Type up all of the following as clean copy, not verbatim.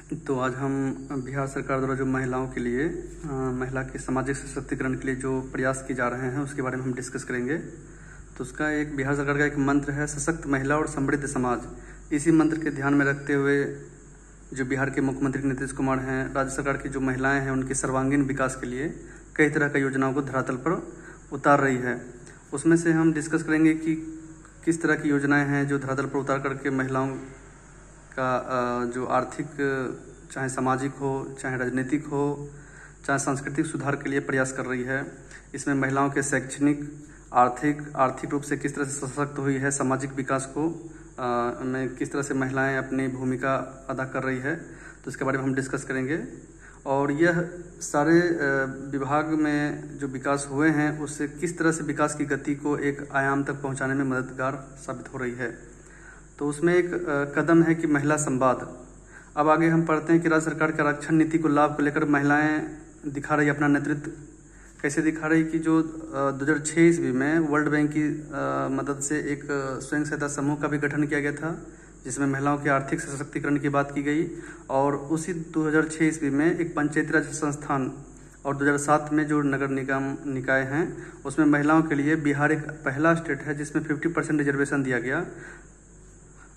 तो आज हम बिहार सरकार द्वारा जो महिलाओं के लिए महिला के सामाजिक सशक्तिकरण के लिए जो प्रयास किए जा रहे हैं उसके बारे में हम डिस्कस करेंगे। तो उसका एक बिहार सरकार का एक मंत्र है, सशक्त महिला और समृद्ध समाज। इसी मंत्र के ध्यान में रखते हुए जो बिहार के मुख्यमंत्री नीतीश कुमार हैं, राज्य सरकार की जो महिलाएं हैं उनके सर्वांगीण विकास के लिए कई तरह की योजनाओं को धरातल पर उतार रही है। उसमें से हम डिस्कस करेंगे कि किस तरह की योजनाएं हैं जो धरातल पर उतार करके महिलाओं का जो आर्थिक, चाहे सामाजिक हो, चाहे राजनीतिक हो, चाहे सांस्कृतिक सुधार के लिए प्रयास कर रही है। इसमें महिलाओं के शैक्षणिक, आर्थिक रूप से किस तरह से सशक्त हुई है, सामाजिक विकास को में किस तरह से महिलाएं अपनी भूमिका अदा कर रही है, तो इसके बारे में हम डिस्कस करेंगे। और यह सारे विभाग में जो विकास हुए हैं उससे किस तरह से विकास की गति को एक आयाम तक पहुंचाने में मददगार साबित हो रही है। तो उसमें एक कदम है कि महिला संवाद। अब आगे हम पढ़ते हैं कि राज्य सरकार के आरक्षण नीति को लाभ को लेकर महिलाएं दिखा रही अपना नेतृत्व। कैसे दिखा रही कि जो 2006 ईस्वी में वर्ल्ड बैंक की मदद से एक स्वयं सहायता समूह का भी गठन किया गया था, जिसमें महिलाओं के आर्थिक सशक्तिकरण की बात की गई। और उसी 2006 ईस्वी में एक पंचायती राज संस्थान और 2007 में जो नगर निगम निकाय हैं उसमें महिलाओं के लिए बिहार एक पहला स्टेट है जिसमें 50% रिजर्वेशन दिया गया।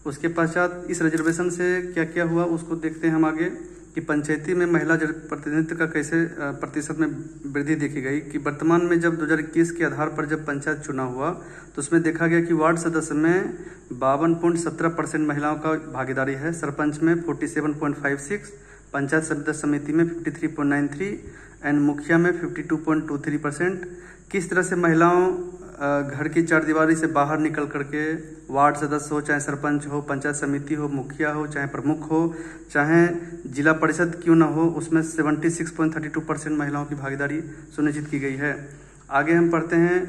उसके पश्चात इस रिजर्वेशन से क्या क्या हुआ उसको देखते हैं हम आगे, कि पंचायती में महिला प्रतिनिधित्व का कैसे प्रतिशत में वृद्धि देखी गई। कि वर्तमान में जब 2021 के आधार पर जब पंचायत चुनाव हुआ तो उसमें देखा गया कि वार्ड सदस्य में 52.17% महिलाओं का भागीदारी है, सरपंच में 47.56, पंचायत समिति में 53.93 एंड मुखिया में 52.23%। किस तरह से महिलाओं घर की चारदीवारी से बाहर निकल करके वार्ड सदस्य हो, चाहे सरपंच हो, पंचायत समिति हो, मुखिया हो, चाहे प्रमुख हो, चाहे जिला परिषद क्यों ना हो, उसमें 76.32% महिलाओं की भागीदारी सुनिश्चित की गई है। आगे हम पढ़ते हैं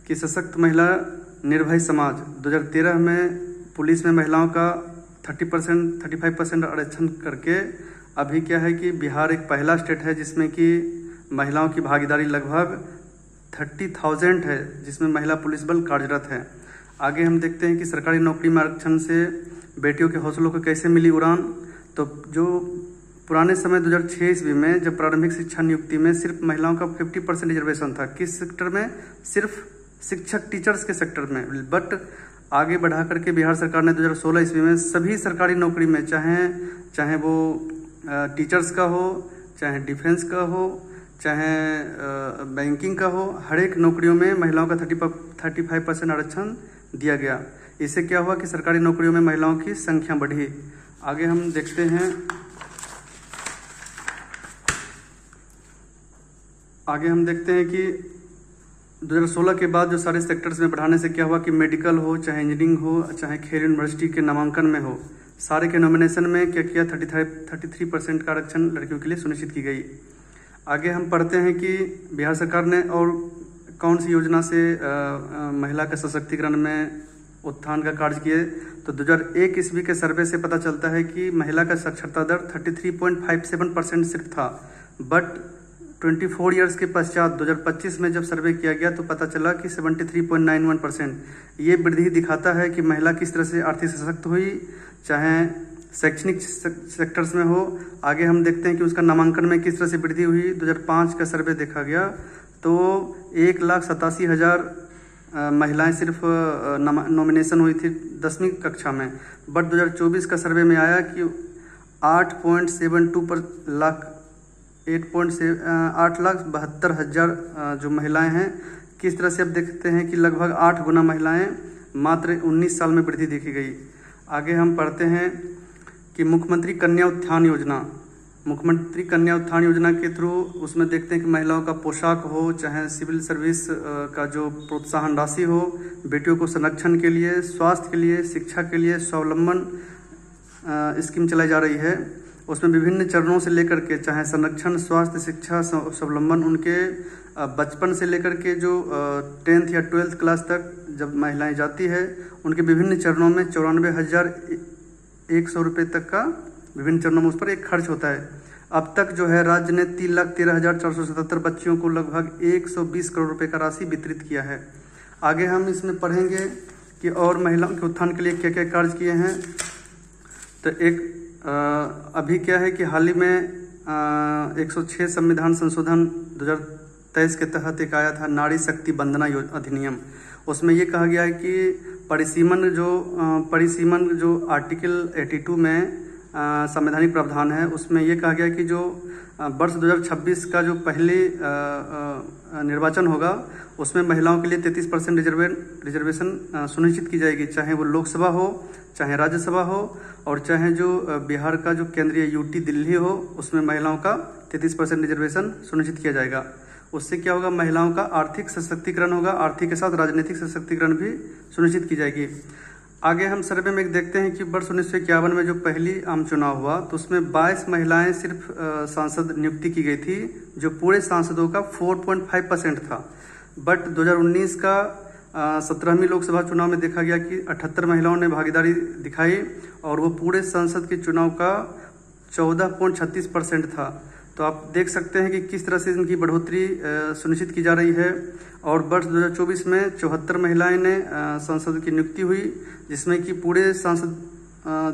कि सशक्त महिला निर्भय समाज। 2013 में पुलिस में महिलाओं का 35% आरक्षण करके अभी क्या है कि बिहार एक पहला स्टेट है जिसमें कि महिलाओं की भागीदारी लगभग 30,000 है, जिसमें महिला पुलिस बल कार्यरत है। आगे हम देखते हैं कि सरकारी नौकरी में आरक्षण से बेटियों के हौसलों को कैसे मिली उड़ान। तो जो पुराने समय 2006 ईस्वी में जब प्रारंभिक शिक्षा नियुक्ति में सिर्फ महिलाओं का 50% रिजर्वेशन था, किस सेक्टर में? सिर्फ शिक्षक, टीचर्स के सेक्टर में। बट आगे बढ़ा करके बिहार सरकार ने 2016 ईस्वी में सभी सरकारी नौकरी में, चाहे वो टीचर्स का हो, चाहे डिफेंस का हो, चाहे बैंकिंग का हो, हर एक नौकरियों में महिलाओं का 35% आरक्षण दिया गया। इससे क्या हुआ कि सरकारी नौकरियों में महिलाओं की संख्या बढ़ी। आगे हम देखते हैं कि 2016 के बाद जो सारे सेक्टर्स में बढ़ाने से क्या हुआ कि मेडिकल हो, चाहे इंजीनियरिंग हो, चाहे खेल यूनिवर्सिटी के नामांकन में हो, सारे के नॉमिनेशन में क्या किया, 33% का आरक्षण लड़कियों के लिए सुनिश्चित की गई। आगे हम पढ़ते हैं कि बिहार सरकार ने और कौन सी योजना से महिला के सशक्तिकरण में उत्थान का कार्य किए। तो 2001 ईस्वी के सर्वे से पता चलता है कि महिला का साक्षरता दर 33.57% सिर्फ था। बट 24 ईयर्स के पश्चात 2025 में जब सर्वे किया गया तो पता चला कि 73.91%। ये वृद्धि दिखाता है कि महिला किस तरह से आर्थिक सशक्त हुई, चाहे शैक्षणिक सेक्टर्स में हो। आगे हम देखते हैं कि उसका नामांकन में किस तरह से वृद्धि हुई। 2005 का सर्वे देखा गया तो 1,87,000 महिलाएं सिर्फ नॉमिनेशन हुई थी 10वीं कक्षा में। बट 2024 का सर्वे में आया कि 8,72,000 जो महिलाएं हैं। किस तरह से अब देखते हैं कि लगभग 8 गुना महिलाएं मात्र 19 साल में वृद्धि देखी गई। आगे हम पढ़ते हैं कि मुख्यमंत्री कन्या उत्थान योजना के थ्रू उसमें देखते हैं कि महिलाओं का पोशाक हो, चाहे सिविल सर्विस का जो प्रोत्साहन राशि हो, बेटियों को संरक्षण के लिए, स्वास्थ्य के लिए, शिक्षा के लिए स्वावलंबन स्कीम चलाई जा रही है। उसमें विभिन्न चरणों से लेकर के, चाहे संरक्षण, स्वास्थ्य, शिक्षा, स्वावलंबन, उनके बचपन से लेकर के जो 10th या 12th क्लास तक जब महिलाएं जाती है उनके विभिन्न चरणों में 94,100 रुपये तक का विभिन्न चरणों में उस पर एक खर्च होता है। अब तक जो है राज्य ने 3,13,477 बच्चियों को लगभग 120 करोड़ रुपए का राशि वितरित किया है। आगे हम इसमें पढ़ेंगे कि और महिलाओं के उत्थान के लिए क्या क्या कार्य किए हैं। तो एक अभी क्या है कि हाल ही में 106 संविधान संशोधन 2023 के तहत एक आया था नारी शक्ति वंदना अधिनियम। उसमें ये कहा गया है कि परिसीमन जो आर्टिकल 82 में संवैधानिक प्रावधान है, उसमें ये कहा गया कि जो वर्ष 2026 का जो पहले निर्वाचन होगा उसमें महिलाओं के लिए 33% रिजर्वेशन सुनिश्चित की जाएगी, चाहे वो लोकसभा हो, चाहे राज्यसभा हो, और चाहे जो बिहार का जो केंद्रीय यूटी दिल्ली हो उसमें महिलाओं का 33% रिजर्वेशन सुनिश्चित किया जाएगा। उससे क्या होगा, महिलाओं का आर्थिक सशक्तिकरण होगा, आर्थिक के साथ राजनीतिक सशक्तिकरण भी सुनिश्चित की जाएगी। आगे हम सर्वे में देखते हैं कि वर्ष 1951 में जो पहली आम चुनाव हुआ तो उसमें 22 महिलाएं सिर्फ सांसद नियुक्ति की गई थी, जो पूरे सांसदों का 4.5% था। बट 2019 का 17वीं लोकसभा चुनाव में देखा गया कि 78 महिलाओं ने भागीदारी दिखाई और वो पूरे संसद के चुनाव का 14.36% था। तो आप देख सकते हैं कि किस तरह से इनकी बढ़ोतरी सुनिश्चित की जा रही है। और वर्ष 2024 में 74 महिलाएं ने सांसद की नियुक्ति हुई, जिसमें कि पूरे सांसद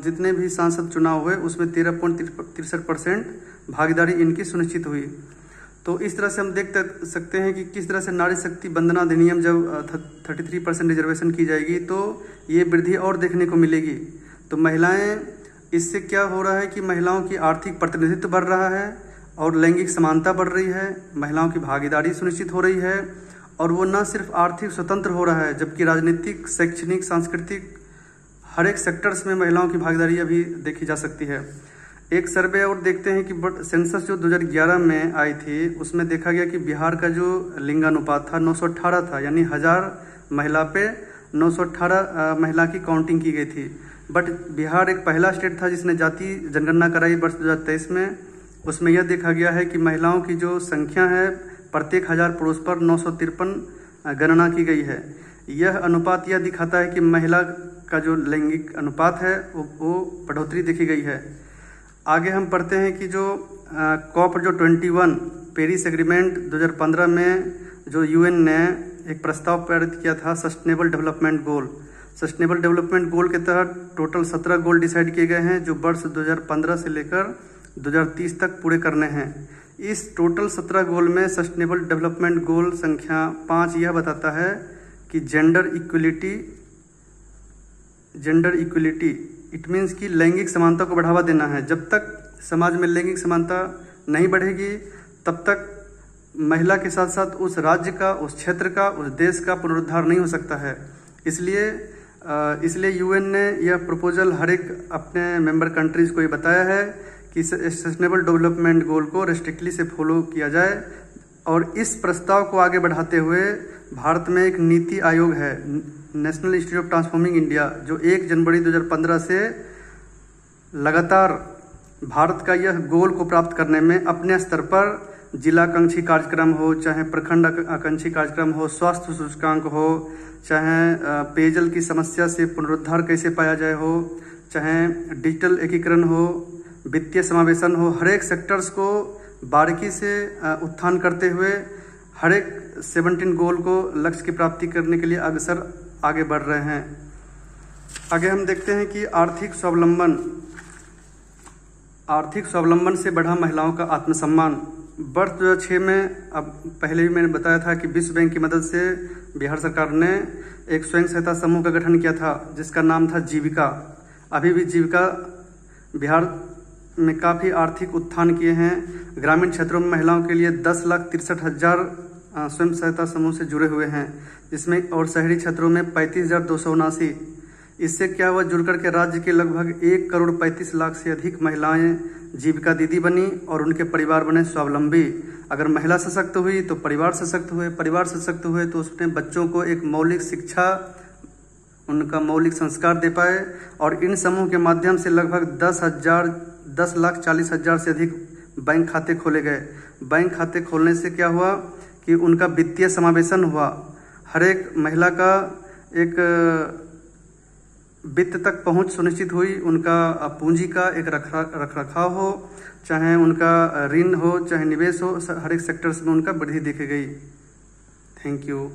जितने भी सांसद चुनाव हुए उसमें 13.63% भागीदारी इनकी सुनिश्चित हुई। तो इस तरह से हम देख सकते हैं कि किस तरह से नारी शक्ति वंदना अधिनियम जब 33% रिजर्वेशन की जाएगी तो ये वृद्धि और देखने को मिलेगी। तो महिलाएं, इससे क्या हो रहा है कि महिलाओं की आर्थिक प्रतिनिधित्व बढ़ रहा है और लैंगिक समानता बढ़ रही है, महिलाओं की भागीदारी सुनिश्चित हो रही है, और वो न सिर्फ आर्थिक स्वतंत्र हो रहा है जबकि राजनीतिक, शैक्षणिक, सांस्कृतिक हर एक सेक्टर्स में महिलाओं की भागीदारी अभी देखी जा सकती है। एक सर्वे और देखते हैं कि सेंसस जो 2011 में आई थी उसमें देखा गया कि बिहार का जो लिंगानुपात था 918 था, यानी 1000 महिला पे 918 महिला की काउंटिंग की गई थी। बट बिहार एक पहला स्टेट था जिसने जाति जनगणना कराई वर्ष 2023 में। उसमें यह देखा गया है कि महिलाओं की जो संख्या है प्रत्येक 1000 पुरुष पर 953 गणना की गई है। यह अनुपात यह दिखाता है कि महिला का जो लैंगिक अनुपात है वो बढ़ोतरी देखी गई है। आगे हम पढ़ते हैं कि जो COP जो 21 पेरिस एग्रीमेंट 2015 में जो UN ने एक प्रस्ताव पारित किया था sustainable development goal. Sustainable development goal के तहत टोटल 17 गोल डिसाइड किए गए हैं जो वर्ष 2015 से लेकर 2030 तक पूरे करने हैं। इस टोटल 17 गोल में सस्टेनेबल डेवलपमेंट गोल संख्या 5 यह बताता है कि जेंडर इक्वलिटी इट मीन्स कि लैंगिक समानता को बढ़ावा देना है। जब तक समाज में लैंगिक समानता नहीं बढ़ेगी तब तक महिला के साथ साथ उस राज्य का, उस क्षेत्र का, उस देश का पुनरुद्धार नहीं हो सकता है। इसलिए UN ने यह प्रपोजल हर एक अपने मेंबर कंट्रीज को ये बताया है कि सस्टेनेबल डेवलपमेंट गोल को रेस्ट्रिक्टली से फॉलो किया जाए। और इस प्रस्ताव को आगे बढ़ाते हुए भारत में एक नीति आयोग है, national institute of transforming India, जो 1 जनवरी 2015 से लगातार भारत का यह गोल को प्राप्त करने में अपने स्तर पर जिलाकांक्षी कार्यक्रम हो, चाहे प्रखंड आकांक्षी कार्यक्रम हो, स्वास्थ्य सूचकांक हो, चाहे पेयजल की समस्या से पुनरुद्धार कैसे पाया जाए हो, चाहे डिजिटल एकीकरण हो, वित्तीय समावेशन हो, हर एक सेक्टर्स को बारीकी से उत्थान करते हुए हर एक 17 गोल को लक्ष्य की प्राप्ति करने के लिए अग्रसर आगे बढ़ रहे हैं। आगे हम देखते हैं कि आर्थिक स्वावलंबन से बढ़ा महिलाओं का आत्मसम्मान। वर्ष 2006 में, अब पहले भी मैंने बताया था कि विश्व बैंक की मदद से बिहार सरकार ने एक स्वयं सहायता समूह का गठन किया था जिसका नाम था जीविका। अभी भी जीविका बिहार में काफ़ी आर्थिक उत्थान किए हैं। ग्रामीण क्षेत्रों में महिलाओं के लिए 10,63,000 स्वयं सहायता समूह से जुड़े हुए हैं, जिसमें और शहरी क्षेत्रों में 35,279। इससे क्या हुआ, जुड़कर के राज्य के लगभग 1,35,00,000 से अधिक महिलाएं जीविका दीदी बनी और उनके परिवार बने स्वावलंबी। अगर महिला सशक्त हुई तो परिवार सशक्त हुए, परिवार सशक्त हुए तो उसने बच्चों को एक मौलिक शिक्षा, उनका मौलिक संस्कार दे पाए। और इन समूह के माध्यम से लगभग 10,40,000 से अधिक बैंक खाते खोले गए। बैंक खाते खोलने से क्या हुआ कि उनका वित्तीय समावेशन हुआ, हर एक महिला का एक वित्त तक पहुंच सुनिश्चित हुई, उनका पूंजी का एक रखरखाव हो, चाहे उनका ऋण हो, चाहे निवेश हो, हर एक सेक्टर्स में उनका वृद्धि देखी गई। Thank you.